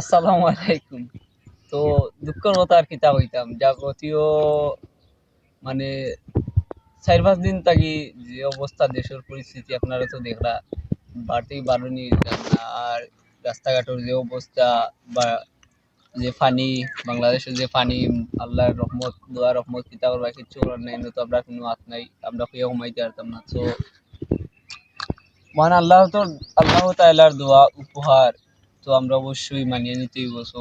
আসসালামু আলাইকুম। তো দুঃখের কথা আর কিতা হইতাম যাবতীয় মানে ৪-৫ দিন থাকি যে অবস্থা দেশের পরিস্থিতি আপনারা তো দেখলা বাড়তি বাড়ুনি আর রাস্তাঘাটের যে অবস্থা বা যে পানি বাংলাদেশের যে পানি আল্লাহর রহমত দোয়া রহমত কিতা করবা কিচ্ছু করার নাই তো আমরা কোনো হাত নাই আমরা খুঁজে ঘুমাইতে পারতাম না। তো মহান আল্লাহ তাআলার দোয়া উপহার তো আমরা অবশ্যই মানিয়ে নিতে হইব। সো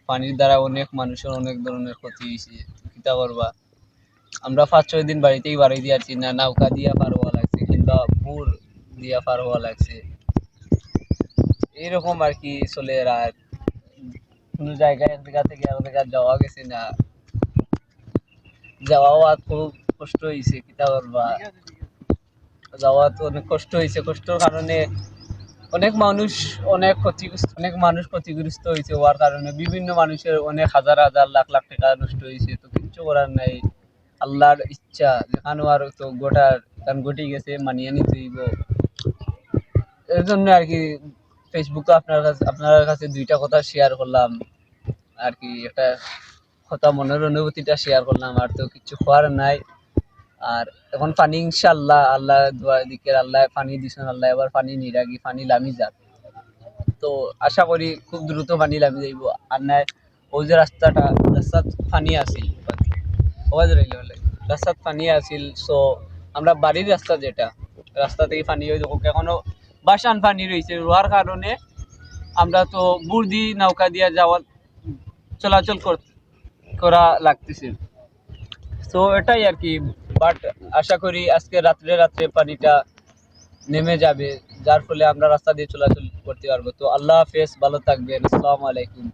পানির দ্বারা অনেক মানুষের অনেক ধরনের ক্ষতি হয়েছে, কিতা করবা। আমরা ৫-৬ দিন বাড়িতেই বাড়াই দিয়েছি না, নৌকা দিয়া পার হওয়া লাগছে কিংবা বুর দিয়া পার হওয়া লাগছে, এরকম আর কি চলে। আর কোনো জায়গায় এক জায়গা থেকে আরেক জায়গায় যাওয়া গেছে না, যাওয়াও আর খুব কষ্ট হয়েছে, কিতা করবা। যাওয়া তো অনেক কষ্ট হয়েছে, কষ্টের কারণে অনেক মানুষ ক্ষতিগ্রস্ত হয়েছে হওয়ার কারণে বিভিন্ন মানুষের অনেক হাজার হাজার লাখ লাখ টাকা নষ্ট হয়েছে। তো কিচ্ছু করার নাই, আল্লাহর ইচ্ছা যেখানে আর তো গোটার গান ঘটে গেছে, মানিয়ে নিতে হইব। এর জন্য আর কি ফেসবুকে আপনার কাছে দুইটা কথা শেয়ার করলাম আর কি, একটা কথা মনের অনুভূতিটা শেয়ার করলাম। আর তো কিছু হওয়ার নাই। আর এখন পানি ইনশাআল্লাহ আল্লাহ দোয়া দিকে আল্লাহ পানি দিছেন, আল্লাহ এবার পানি নিরাগি পানি লামি যাক। তো আশা করি খুব দ্রুত পানি লামি যাইব। আর নাই ওই যে রাস্তাত পানি আছিল, রাস্তাত পানি আছিল। সো আমরা বাড়ির রাস্তা যেটা রাস্তা থেকে পানি হয়ে যাবো, এখনো বাসান পানি রয়েছে রোয়ার কারণে আমরা তো বুর্দি নৌকা দিয়া চলাচল করা লাগতেছে। তো এটাই আর কি। বাট আশা করি আজকে রাত্রে পানিটা নেমে যাবে, যার ফলে আমরা রাস্তা দিয়ে চলাচল করতে পারবো। তো আল্লাহ হাফেজ, ভালো থাকবেন, আসসালামু আলাইকুম।